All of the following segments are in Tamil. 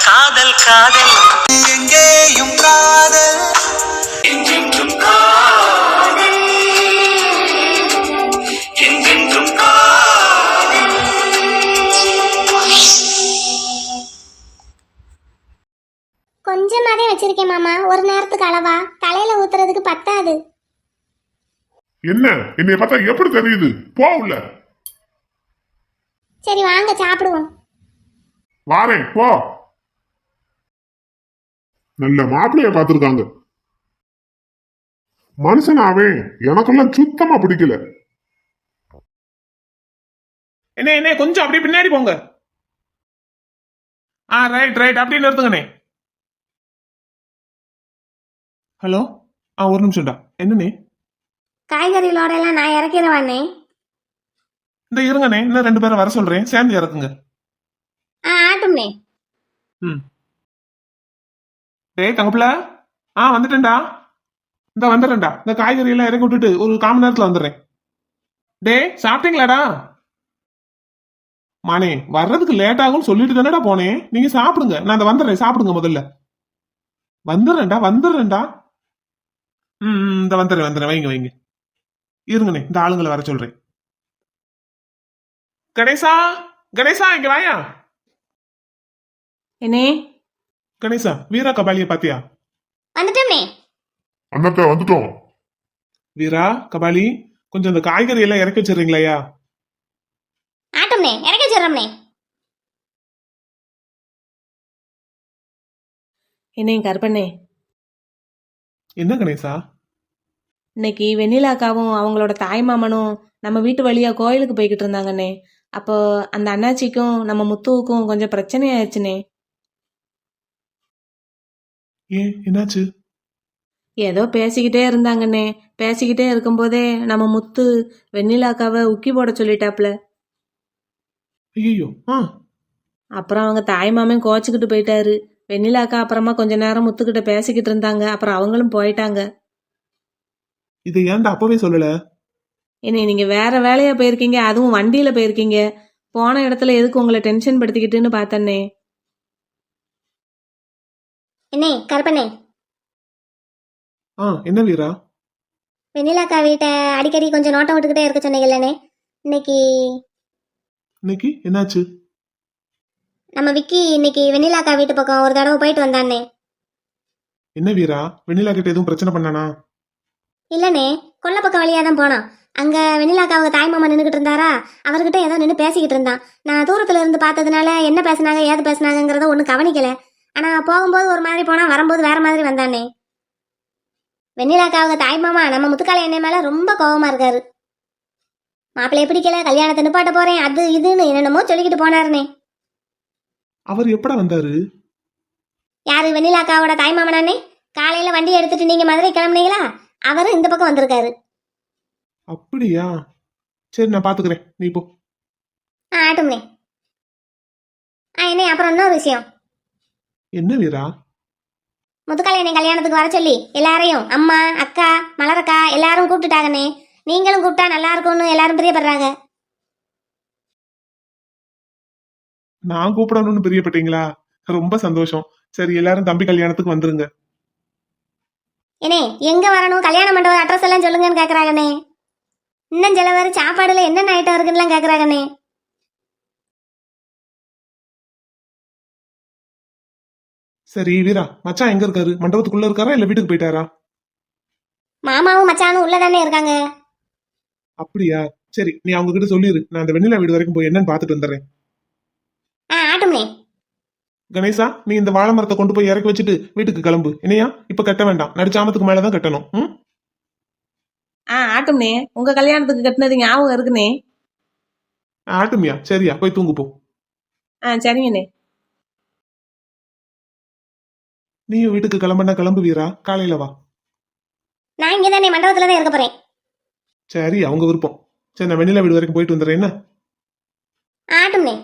காதல் காதல் எங்கேயும் காதல் என்றென்றும் காதல் என்றென்றும் காதல். கொஞ்சமாவே வச்சிருக்கேன் மாமா, ஒரு நேரத்துக்கு அளவா, தலையில ஊத்துறதுக்கு பத்தாது. என்ன என்னைய பார்த்தா எப்படி தெரியுது? போ உள்ள. சரி வாங்க சாப்பிடுவோம். வாரேன் போ. நல்ல மாப்பிள்ளைய பார்த்திருக்காங்க. மனுஷனாவே எனக்கெல்லாம் சுத்தமா பிடிக்கல. என்ன கொஞ்சம் அப்படியே பின்னாடி போங்க. ரைட் ரைட் அப்படியே நிறுத்துங்கண்ணே. ஹலோ ஒரு நிமிஷம்டா. என்னண்ணே? காய்கறிகளோட எல்லாம் நான் இறக்கிறவானே. இந்த இருங்கண்ணே, இன்னும் 2 பேரை வர சொல்றேன், சேர்ந்து இறக்குங்க. ஆட்டும்னே. டேய் தங்கப்பிள்ள, வந்துட்டேன்டா. இந்த வந்துடுறேன்டா. இந்த காய்கறி எல்லாம் இறக்கி விட்டுட்டு ஒரு 1/4 மணி நேரத்துல வந்துடுறேன். டேய் சாப்பிட்டீங்களாடா? மானே வர்றதுக்கு லேட் ஆகும்னு சொல்லிட்டு தானடா போனேன். நீங்க சாப்பிடுங்க, நான் இந்த வந்துடுறேன். சாப்பிடுங்க முதல்ல. வந்துடுறேன்டா. இந்த வந்துடுறேன். வைங்க வைங்க. இருங்கண்ணே, இந்த ஆளுங்களை வர சொல்றேன். கணேசா இங்க வாயா. என்னே? கணேசா, வீரா கபாலிய பாத்தியா? வந்துட்டோம்னே. அண்ணாத்த வந்துட்டோம். வீரா கபாலி, கொஞ்சம் இந்த காய்கறி எல்லாம் இறக்கி வச்சிடுறீங்களா? ஆட்டும்னே, இறக்க சொல்றோம்னே. என்னே கருப்பண்ணே? என்ன கணேசா? இன்னைக்கு வெண்ணிலாக்காவும் அவங்களோட தாய்மாமனும் நம்ம வீட்டு வழியா கோயிலுக்கு போய்கிட்டு இருந்தாங்கண்ணே. அப்போ அந்த அண்ணாச்சிக்கும் நம்ம முத்துவுக்கும் கொஞ்சம் பிரச்சனை ஆயிடுச்சுனே. ஏன் என்னாச்சு? ஏதோ பேசிக்கிட்டே இருந்தாங்கண்ணே. பேசிக்கிட்டே இருக்கும்போதே நம்ம முத்து வெண்ணிலாக்காவை உக்கி போட சொல்லிட்டாப்ல. ஐயோ. அப்புறம் அவங்க தாய்மாமன் கோச்சிக்கிட்டு போயிட்டாரு. வெண்ணிலாக்கா அப்புறமா கொஞ்ச நேரம் முத்துக்கிட்ட பேசிக்கிட்டு இருந்தாங்க. அப்புறம் அவங்களும் போயிட்டாங்க. இதை ஏன்டா அப்பவே சொல்லல? என்னை நீங்க வேற வேலையா போயிருக்கீங்க, அதுவும் வண்டியில போயிருக்கீங்க. போன இடத்துல எதுக்கு உங்களை டென்ஷன் படுத்திக்கிட்டுன்னு பார்த்தனே. என்னே கருப்பண்ணே, என்ன வீரா? வெண்ணிலாக்கா வீட்டை அடிக்கடி கொஞ்சம் நோட்டம் விட்டுக்கிட்டே இருக்க சொன்னீங்கல்லண்ணே. இன்னைக்கு என்னாச்சு? நம்ம விக்கி இன்னைக்கு வெண்ணிலாக்கா வீட்டு பக்கம் ஒரு தடவை போயிட்டு வந்தானே. என்ன வீரா, வெண்ணிலா கிட்ட எதுவும் பிரச்சனை பண்ணானா? இல்லனே, கொல்ல பக்கம் வழியா தான் போனான். அங்க வெண்ணிலாக்கா அவங்க தாய்மாமா நின்றுகிட்டு இருந்தாரா, அவர்கிட்ட ஏதோ நின்று பேசிக்கிட்டு இருந்தான். நான் தூரத்துல இருந்து பார்த்ததுனால என்ன பேசினாங்க ஏது பேசினாங்கிறத ஒன்றும் கவனிக்கல. ஆனா போகும்போது ஒரு மாதிரி போனா, வரும்போது வேற மாதிரி வந்தானே. வெண்ணிலாக்கா அவங்க தாய்மாமா நம்ம முத்துக்கால எண்ணெய் மேல ரொம்ப கோபமா இருக்காரு. மாப்பிள்ளைய பிடிக்கல, கல்யாணத்தை நிப்பாட்ட போறேன், அது இதுன்னு என்னென்னமோ சொல்லிக்கிட்டு போனாருனே. அவர் எப்படா வந்தாரு? யாரு? வெண்ணிலாக்காவோட தாய்மாமனானே. காலையில வண்டி எடுத்துட்டு நீங்க மதுரை கிளம்புனீங்களா, அவரும் இந்த பக்கம் வந்திருக்காரு. அப்படியா? சரி நான் பாத்துக்கிறேன், நீ போ. ஆட்டும்னே. என்ன அப்புறம் இன்னொரு விஷயம். என்ன வீரா? முத்துக்கால என்னை கல்யாணத்துக்கு வர சொல்லி எல்லாரையும் அம்மா அக்கா மலரக்கா எல்லாரும் கூப்பிட்டுட்டாங்கண்ணே. நீங்களும் கூப்பிட்டா நல்லா இருக்கும்னு எல்லாரும் பிரியப்படுறாங்க. நான் கூப்பிடணும்னு பிரியப்பட்டீங்களா? ரொம்ப சந்தோஷம். சரி எல்லாரும் தம்பி கல்யாணத்துக்கு வந்துருங்க. ஏனே எங்க வரணும், கல்யாண மண்டபம் அட்ரஸ் எல்லாம் சொல்லுங்கன்னு கேக்குறாங்கண்ணே. இன்னும் சில பேர் சாப்பாடுல என்னென்ன ஐட்டம் இருக்குன்னு கேக்குறாங்கண்ணே. சரி வீரா, மச்சான் எங்க இருக்காரு? மண்டபத்துக்குள்ள இருக்காரா இல்ல வீட்டுக்கு போயிட்டாரா? மாமாவும் மச்சானும் உள்ளதானே இருக்காங்க. அப்படியா? சரி நீ அவங்க கிட்ட சொல்லிரு, நான் அந்த வெண்ணிலா வீடு வரைக்கும் போய் என்னன்னு பாத்துட்டு வந்துடுறேன். ஆட்டும்னே. கணேசா, நீ இந்த வாழை மரத்தை கொண்டு போய் இறக்கி வச்சுட்டு வீட்டுக்கு கிளம்பு. என்னையா இப்ப கட்ட வேண்டாம், நடுச்சாமத்துக்கு மேலதான் கட்டணும். ஆட்டும்னே, உங்க கல்யாணத்துக்கு கட்டினது ஞாபகம் இருக்குனே. ஆட்டுமியா? சரியா, போய் தூங்கு போ. சரிங்கண்ணே. நீயும் வீட்டுக்கு கிளம்புனா கிளம்பு வீரா, காலையில வா. நான் இங்கதானே மண்டபத்துலதான் இருக்க போறேன். சரி அவங்க விருப்பம். சரி நான் வெண்ணிலா வீடு வரைக்கும் போயிட்டு வந்துடுறேன். என்ன? ஆட்டும்னே.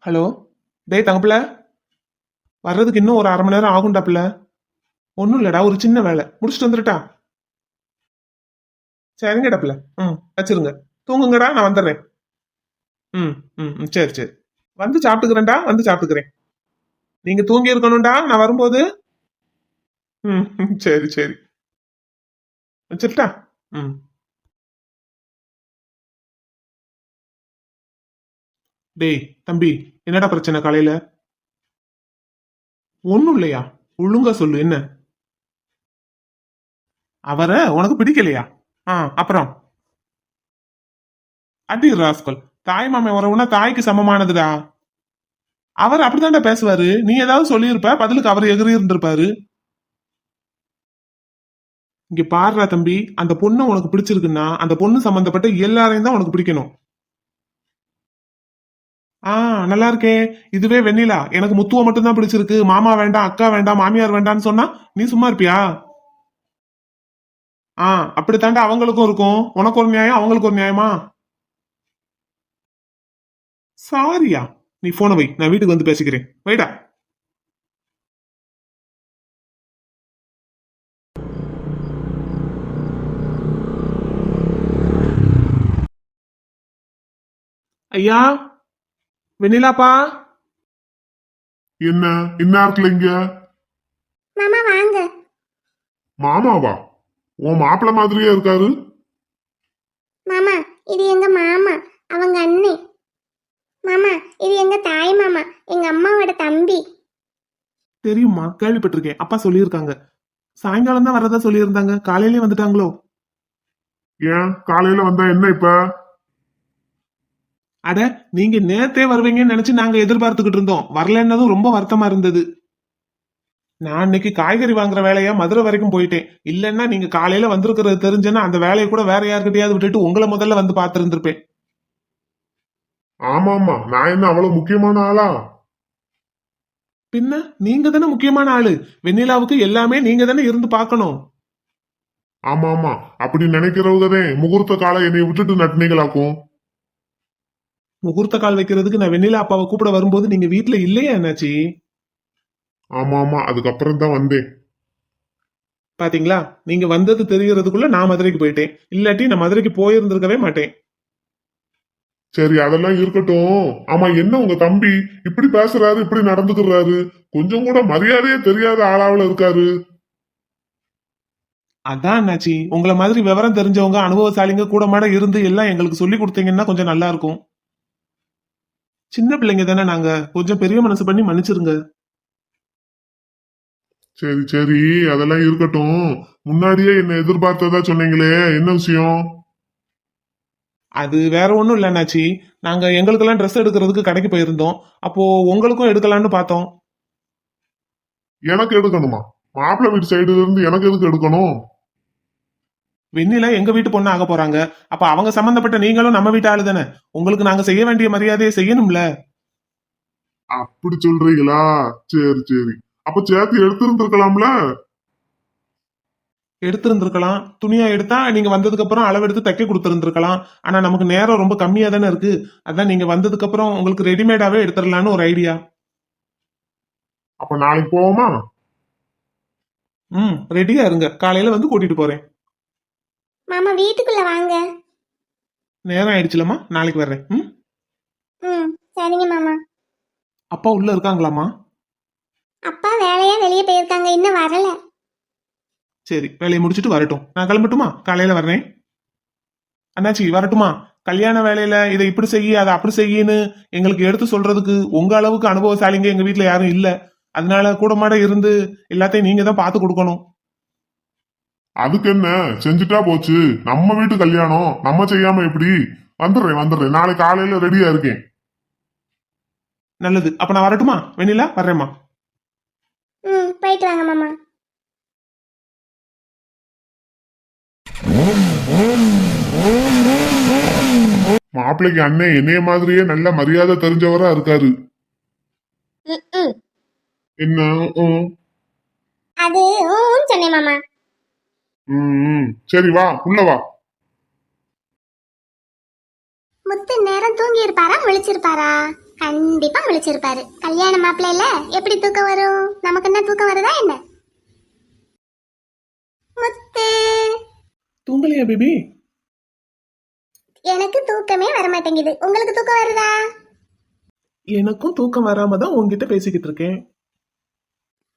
ஹலோ டேய் தங்கப்பிள்ள, வர்றதுக்கு இன்னும் ஒரு 1/2 மணி நேரம் ஆகும்டாப்பில்ல. ஒன்றும் இல்லடா, ஒரு சின்ன வேலை முடிச்சுட்டு வந்துருட்டா. சரிங்க டப்புல. ம், வச்சிருங்க. தூங்குங்கடா, நான் வந்துடுறேன். ம் ம் ம், சரி சரி. வந்து சாப்பிட்டுக்கிறேன்டா, வந்து சாப்பிட்டுக்கிறேன். நீங்க தூங்கி இருக்கணும்டா நான் வரும்போது. ம் ம், சரி சரி. வச்சிருட்டா. ம். டேய் தம்பி, என்னடா பிரச்சனை காலையில? ஒண்ணும் இல்லையா? ஒழுங்கா சொல்லு என்ன? அவரை உனக்கு பிடிக்கலையா? ஆ, அப்புறம்? அடி ராஸ்கல். தாய் மாமன் உறவுனா தாய்க்கு சமமானதுடா. அவர் அப்படித்தான்டா பேசுவாரு. நீ ஏதாவது சொல்லியிருப்ப, பதிலுக்கு அவர் எகிரி இருந்திருப்பாரு. இங்க பாருடா தம்பி, அந்த பொண்ணு உனக்கு பிடிச்சிருக்குன்னா அந்த பொண்ணு சம்பந்தப்பட்ட எல்லாரையும் தான் உனக்கு பிடிக்கணும். ஆ, நல்லா இருக்கே. இதுவே வெண்ணிலா எனக்கு முத்துவ மட்டும் தான் பிடிச்சிருக்கு, மாமா வேண்டாம், அக்கா வேண்டாம், மாமியார் வேண்டாம்னு சொன்னா நீ சும்மா இருப்பியா? ஆ, அப்படித்தாண்டா அவங்களுக்கும் இருக்கும். உனக்கு ஒரு நியாயம், அவங்களுக்கு ஒரு நியாயமா? சாரியா? நீ போன வை, நான் வீட்டுக்கு வந்து பேசிக்கிறேன். வைடா. ஐயா, வெண்ணிலாப்பா. என்ன இந்நேரத்துல இங்க? மாமா வாங்க. மாமாவா? உன் மாப்பிள்ள மாதிரியே இருக்காரு. மாமா இது எங்க மாமா, அவங்க அண்ணே. மாமா இது எங்க தாய் மாமா, எங்க அம்மாவோட தம்பி. தெரியுமா, கேள்விப்பட்டிருக்கேன். அப்பா சொல்லியிருக்காங்க. சாயங்காலம் தான் வரதா சொல்லியிருந்தாங்க. காலையிலேயே வந்துட்டாங்களோ? ஏன் காலையில வந்தா என்ன இப்ப? அட, நீங்க நேத்தே வருவீங்கன்னு நினைச்சு நாங்க எதிர்பார்த்துக்கிட்டு இருந்தோம். வரலன்னதும் ரொம்ப வருத்தமா இருந்தது. நான் இன்னைக்கு காய்கறி வாங்குற வேலையா மதுரை வரைக்கும் போயிட்டேன். இல்லன்னா நீங்க காலையில வந்திருக்கிறது தெரிஞ்சேன்னா அந்த வேலையை கூட வேற யாருக்கிட்டையாவது விட்டுட்டு உங்களை முதல்ல வந்து பார்த்திருந்திருப்பேன். ஆமா, நான் என்ன அவ்வளவு முக்கியமான ஆளா? பின்ன நீங்க தானே முக்கியமான ஆளு. வெண்ணிலாவுக்கு எல்லாமே நீங்க தானே இருந்து பார்க்கணும். ஆமா, அப்படி நினைக்கிறவங்கதான் முகூர்த்த காலை என்னை விட்டுட்டு நட்டுனீங்களாக்கும். முகூர்த்த கால் வைக்கிறதுக்கு நான் வெண்ணிலா அப்பாவை கூப்பிட வரும்போது நீங்க வீட்டுல இல்லையா என்னாச்சு? ஆமா, அதுக்கப்புறம் தான் வந்தேன். பாத்தீங்களா, நீங்க வந்தது தெரியறதுக்குள்ள நான் மதுரைக்கு போயிட்டேன். இல்லாட்டி நான் மதுரைக்கு போயிருந்திருக்கவே மாட்டேன். சரி, அதெல்லாம் இருக்கட்டும். ஆமா, என்ன உங்க தம்பி இப்படி பேசுறாரு, இப்படி நடந்துக்கிறாரு? கொஞ்சம் கூட மரியாதையே தெரியாத ஆளாவில் இருக்காரு. அதான் என்னாச்சு, உங்களை மாதிரி விவரம் தெரிஞ்சவங்க, அனுபவசாலிங்க கூட மாட இருந்து எல்லாம் எங்களுக்கு சொல்லி கொடுத்தீங்கன்னா கொஞ்சம் நல்லா இருக்கும். சின்ன பிள்ளைங்க தானே நாங்க, கொஞ்சம் பெரிய மனசு பண்ணி மன்னிச்சிருங்க. சரி, அதெல்லாம் இருக்கட்டும். முன்னாடியே என்ன எதிர்பார்த்ததா சொன்னீங்களே, என்ன விஷயம்? அது வேற ஒண்ணும் இல்ல அண்ணாச்சி. நாங்க எங்களுக்கெல்லாம் ட்ரெஸ் எடுக்கிறதுக்கு கடைக்கு போயிருந்தோம். அப்போ உங்களுக்கும் எடுக்கலாம்னு பார்த்தோம். எனக்கு எடுக்கணுமா? மாப்பிள்ளை வீட்டு சைடுல இருந்து எனக்கு எதுக்கு எடுக்கணும்? வெண்ணிலா எங்க வீட்டு பொண்ணு ஆக போறாங்க. அப்ப அவங்க சம்பந்தப்பட்ட நீங்களும் நம்ம வீட்டு ஆளு தானே. உங்களுக்கு நாங்க செய்ய வேண்டிய மரியாதையை செய்யணும்ல. அப்படி சொல்றீங்களா? சரி, அப்ப சேர்த்து எடுத்திருந்திருக்கலாம்ல. எடுத்திருந்திருக்கலாம். துணியா எடுத்தா நீங்க வந்ததுக்கு அப்புறம் அளவெடுத்து தைக்க கொடுத்திருந்திருக்கலாம். ஆனா நமக்கு நேரம் ரொம்ப கம்மியா தானே இருக்கு. அதான் நீங்க வந்ததுக்கு அப்புறம் உங்களுக்கு ரெடிமேடாவே எடுத்துடலான்னு ஒரு ஐடியா. அப்ப நாளைக்கு போவோமா? ம், ரெடியா இருங்க. காலையில வந்து கூட்டிட்டு போறேன். மாமா வீட்டுக்குள்ள வாங்க. நேரம் ஆயிடுச்சுலம்மா, நாளைக்கு வர்றேன். ம். ம் சரிங்க மாமா. அப்பா உள்ள இருக்காங்களாமா? அப்பா வேலையா வெளியே போயிருக்காங்க, இன்னும் வரல. சரி, வேலையை முடிச்சுட்டு வரட்டும். நான் கிளம்பட்டுமா? காலையில வர்றேன். அண்ணாச்சி வரட்டுமா? கல்யாண வேலையில இதை இப்படி செய்ய அதை அப்படி செய்யன்னு எங்களுக்கு எடுத்து சொல்றதுக்கு உங்க அளவுக்கு அனுபவசாலிங்க எங்க வீட்டுல யாரும் இல்ல. அதனால கூட மாட இருந்து எல்லாத்தையும் நீங்க தான் பார்த்து கொடுக்கணும். அதுக்கு என்ன, செஞ்சுட்டா போச்சு. நம்ம வீட்டு கல்யாணம், நம்ம செய்யாம எப்படி? வந்துடுறேன். நாளை காலையில ரெடியா இருக்கேன். நல்லது. அப்ப நான் வரட்டுமா? வெண்ணிலா வர்றேம்மா. ம் போயிட்டு வாங்க மாமா. மாப்பிள்ளைக்கு அண்ணன் என்னைய மாதிரியே நல்ல மரியாதை தெரிஞ்சவரா இருக்காரு. ம் என்ன? அது சொன்னேன் மாமா. சரி, வா உள்ள வா. முத்து நேரம் தூங்கி இருப்பாரா முழிச்சிருப்பாரா? கண்டிப்பா முழிச்சிருப்பாரு. கல்யாண மாப்பிள்ளைல எப்படி தூக்கம் வரும்? நமக்கு என்ன தூக்கம் வருதா என்ன? முத்து தூங்கலையா பேபி? எனக்கு தூக்கமே வர மாட்டேங்குது. உங்களுக்கு தூக்கம் வருதா? எனக்கும் தூக்கம் வராம தான் உன்கிட்ட பேசிக்கிட்டு இருக்கேன்.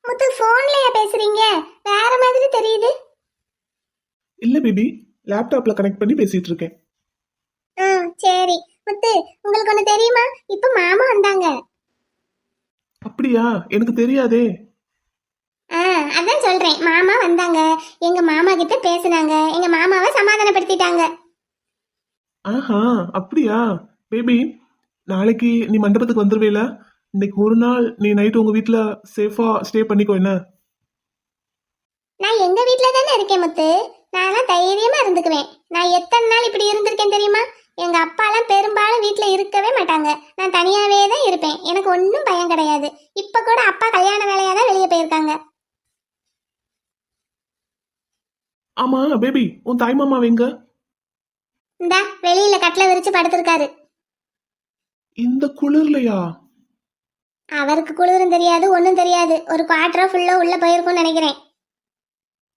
முத்து போன்லயா பேசுறீங்க? வேற மாதிரி தெரியுது. இல்ல பேபி, லேப்டாப்ல கனெக்ட் பண்ணி பேசிட்டு இருக்கேன். சரி முத்து, உங்களுக்கு ஒண்ணு தெரியுமா? இப்ப மாமா வந்தாங்க. அப்படியா? எனக்கு தெரியாதே. அதான் சொல்றேன், மாமா வந்தாங்க. எங்க மாமா கிட்ட பேசுனாங்க. எங்க மாமாவை சமாதானப்படுத்திட்டாங்க. ஆஹா, அப்படியா? பேபி, நாளைக்கு நீ மண்டபத்துக்கு வந்துருவேல? இன்னைக்கு ஒரு நாள் நீ நைட் உங்க வீட்ல சேஃபா ஸ்டே பண்ணிக்கோ என்ன? நான் எங்க வீட்ல தானே இருக்கேன் முத்து. நான்லாம் தைரியமா இருந்துக்குவேன். நான் எத்தனை நாள் இப்படி இருந்திருக்கேன் தெரியுமா? எங்க அப்பாலாம் பெரும்பாலும் வீட்ல இருக்கவே மாட்டாங்க. நான் தனியாவே தான் இருப்பேன். எனக்கு ஒன்றும் பயம் கிடையாது. இப்ப கூட அப்பா கல்யாண வேலையா தான் வெளியே போயிருக்காங்க. ஆமா பேபி, உன் தாய் மாமா எங்க? இந்தா வெளியில கட்டில விரிச்சு படுத்திருக்காரு. இந்த குளிர்லையா? அவருக்கு குளிரும் தெரியாது, ஒன்றும் தெரியாது. ஒரு குவார்டரோ ஃபுல்லோ உள்ள போயிருக்கும்னு நினைக்கிறேன்.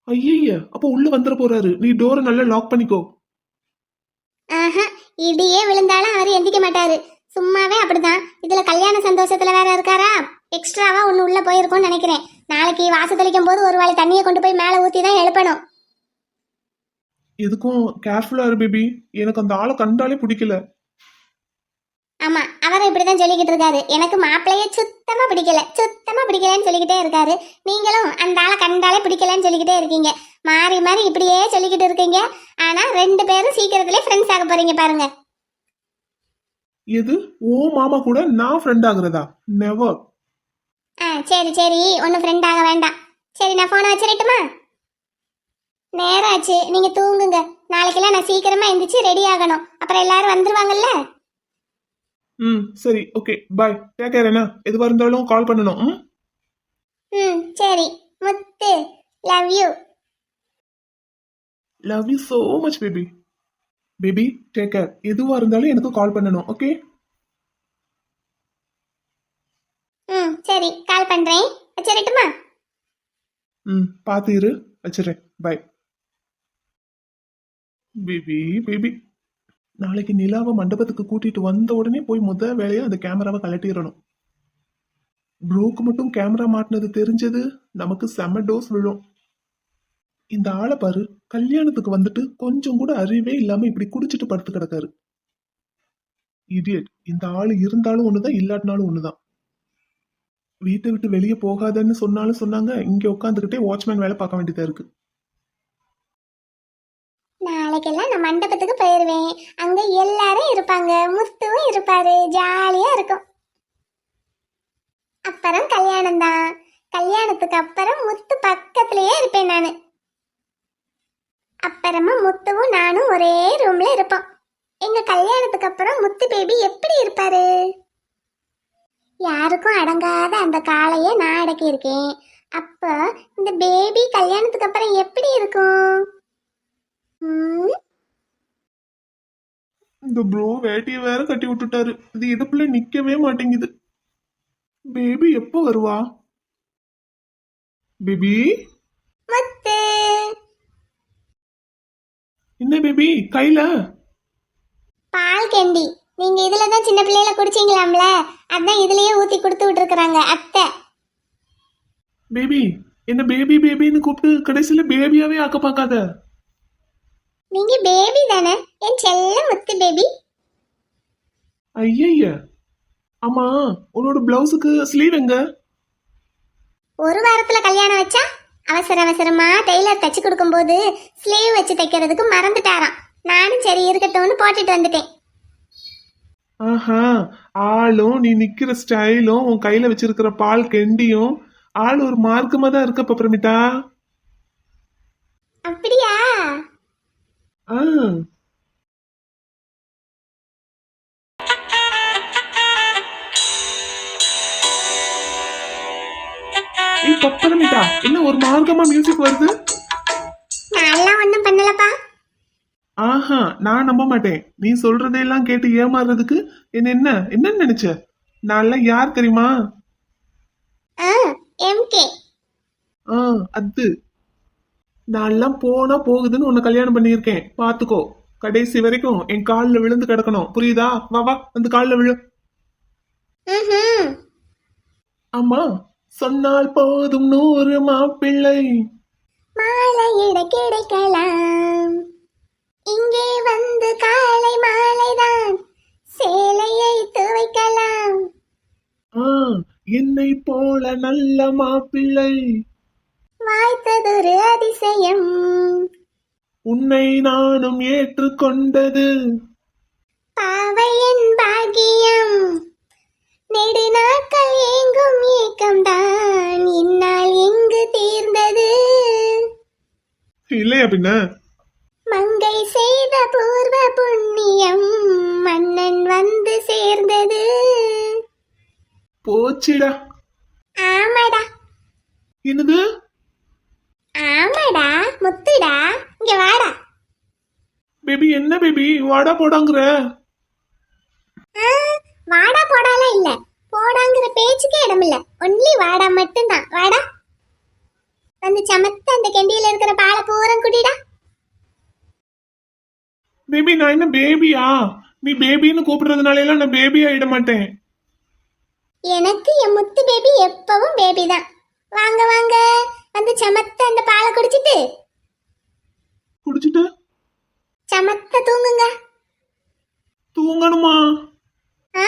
ஐயய்ய, அப்ப உள்ள வந்துட போறாரு. நீ டோரை நல்லா லாக் பண்ணிக்கோ. ஆஹா, இடியே விழுந்தாலும் அவர் எந்திக்க மாட்டாரு. சும்மாவே அப்படிதான். இதுல கல்யாண சந்தோஷத்துல வேற இருக்காரா? எக்ஸ்ட்ராவா ஒண்ணு உள்ள போயிருக்கும்னு நினைக்கிறேன். நாளைக்கு வாச தெளிக்கும் போது ஒரு வாளி தண்ணியை கொண்டு போய் மேல ஊத்தி தான் எழுப்பணும். எதுக்கும் கேர்ஃபுல்லா இரு பேபி. எனக்கு அந்த ஆளை கண்டாலே பிடிக்கல. ஆமா, அவரை இப்படிதான் சொல்லிக்கிட்டு இருக்காரு. எனக்கு மாப்பிள்ளைய சுத்தமா பிடிக்கலன்னு சொல்லிக்கிட்டே இருக்காரு. நீங்களும் அந்த ஆளை கண்டாலே பிடிக்கலன்னு சொல்லிக்கிட்டே இருக்கீங்க. மாறி மாறி இப்படியே சொல்லிக்கிட்டு இருக்கீங்க. ஆனா 2 பேரும் சீக்கிரத்திலே ஃப்ரெண்ட்ஸ் ஆக போறீங்க பாருங்க. எது? ஓ மாமா கூட நான் ஃப்ரெண்ட் ஆகுறதா? நெவர். சரி ஒன்னும் ஃப்ரெண்ட் ஆக வேண்டாம். சரி, நான் போனை வச்சிடட்டுமா? நேரம் ஆச்சு, நீங்க தூங்குங்க. நாளைக்கெல்லாம் நான் சீக்கிரமா எந்திரிச்சு ரெடி ஆகணும். அப்புறம் எல்லாரும் வந்துருவாங்கல்ல. சரி, ஓகே, பாய். Take care. என்ன எதுவா இருந்தாலும் கால் பண்ணணும். சரி Muthu, love you. Love you so much baby. Baby, take care. எதுவா இருந்தாலும் எனக்கு கால் பண்ணணும், ஓகே? சரி, கால் பண்றேன். வச்சிடட்டுமா? பார்த்து இரு, வச்சிடுறேன். பாய். பேபி பேபி, நாளைக்கு நிலாவை மண்டபத்துக்கு கூட்டிட்டு வந்த உடனே போய் வேலையா அந்த கேமராவை கலட்டிடணும். ப்ரோக்கு மட்டும் கேமரா மாட்டினது தெரிஞ்சது நமக்கு செம டோஸ் விழும். இந்த ஆளை பாரு, கல்யாணத்துக்கு வந்துட்டு கொஞ்சம் கூட அறிவே இல்லாம இப்படி குடிச்சிட்டு படுத்து கிடக்காரு. இடியட். இந்த ஆளு இருந்தாலும் ஒண்ணுதான், இல்லாட்டினாலும் ஒண்ணுதான். வீட்டை விட்டு வெளியே போகாதன்னு சொன்னாலும் சொன்னாங்க, இங்க உட்காந்துக்கிட்டே வாட்ச்மேன் வேலை பார்க்க வேண்டியதா இருக்கு. நாளைக்கெல்லாம் நான் மண்டபத்துக்கு போயிருவேன். அங்க எல்லாரும் இருப்பாங்க, முத்துவும் இருப்பாரு. ஜாலியா இருக்கும். அப்புறம் கல்யாணம் தான். கல்யாணத்துக்கு அப்புறம் முத்து பக்கத்திலேயே இருப்பேன் நானு. அப்புறமா முத்துவும் நானும் ஒரே ரூம்ல இருப்போம். எங்க கல்யாணத்துக்கு அப்புறம் முத்து பேபி எப்படி இருப்பாரு? யாருக்கும் அடங்காத அந்த காளையை நான் அடக்கி இருக்கேன். அப்ப இந்த பேபி கல்யாணத்துக்கு அப்புறம் எப்படி இருக்கும்? இந்த ப்ரோ வேட்டியை வேற கட்டி விட்டுட்டாரு. இது இடுப்புல நிக்கவே மாட்டேங்குது. பேபி எப்போ வருவா? பேபி, முத்து, என்ன பேபி கையில? பால் கேண்டி. நீங்க இதுலதான் சின்ன பிள்ளையில குடிச்சீங்களாம்ல, அதான் இதுலயே ஊத்தி கொடுத்து விட்டுருக்காங்க அத்தை. பேபி, என்ன பேபி பேபின்னு கூப்பிட்டு கடைசியில பேபியாவே ஆக்க பார்க்காத. நீங்க பேபி தானே, என் செல்ல முத்து பேபி. ஐய, ஆமா, உன்னோட பிளவுஸுக்கு ஸ்லீவ் எங்க? ஒரு வாரத்துல கல்யாணம் வச்சா அவசரமா டெய்லர் தச்சு கொடுக்கும்போது ஸ்லீவ் வச்சு தைக்கிறதுக்கு மறந்துட்டாராம். நானும் சரி இருக்கட்டும்னு போட்டுட்டு வந்துட்டேன். ஆஹா, ஆளும் நீ நிக்கிற ஸ்டைலும் உன் கையில வச்சிருக்கிற பால் கெண்டியும் ஆள் ஒரு மார்க்கமா தான் இருக்க பப்ரமிட்டா. அப்படியா? ஆ, ஏய் பப்ரமிட்டா, என்ன ஒரு மார்க்கமா மியூசிக் வருது? நான்லாம் ஒன்றும் பண்ணலப்பா. ஆஹா, நான் நம்ப மாட்டேன். நீ சொல்றதையெல்லாம் கேட்டு ஏமாறுறதுக்கு என்னன்னு நினைச்ச? நான்லாம் யார் தெரியுமா? எம்கே. அது நான்லாம் போனா போகுதுன்னு உன்னை கல்யாணம் பண்ணியிருக்கேன், பாத்துக்கோ. கடைசி வரைக்கும் என் கால்ல விழுந்து கிடக்கணும், புரியுதா? வா வா, அந்த கால்ல விழு. ம்ஹும். அம்மா, சொன்னால் போதும் 100 மாப்பிள்ளை. மாலையிட கிடைக்கலாம், இங்கே வந்து காலை மாலைதான் சேலையை துவைக்கலாம். ஆ, என்னை போல நல்ல மாப்பிள்ளை வாய்த்ததொரு அதிசயம், உன்னை நானும் ஏற்றுக்கொண்டது. பாவையின் பாக்கியம், நெடுநாட்கள் ஏங்கும் ஏக்கம்தான் இந்நாள் எங்கு தீர்ந்தது. இல்லையா பின்ன? மங்கை செய்த பூர்வ புண்ணியம் மன்னன் வந்து சேர்ந்தது. போச்சுடா. ஆமாடா என்னது? ஆமாடா முத்துடா, இங்க வாடா. பேபி, என்ன பேபி வாடா போடாங்கிற? ஆ, வாடா போடாலாம் இல்ல, போடாங்கிற பேச்சுக்கே இடமில்ல, ஒன்லி வாடா மட்டும்தான். வாடா வந்து சமத்த அந்த கெண்டியில இருக்கிற பாலை பூரம் குடிடா. பேபி, நான் என்ன பேபியா? நீ பேபின்னு கூப்பிடுறதுனால எல்லாம் நான் பேபி ஆயிட மாட்டேன். எனக்கு என் முத்து பேபி எப்பவும் பேபி தான். வாங்க வாங்க, வந்து சமத்த அந்த பாலை குடிச்சிட்டு குடிச்சிட்டு சமத்த தூங்குங்க. தூங்கணுமா? ஆ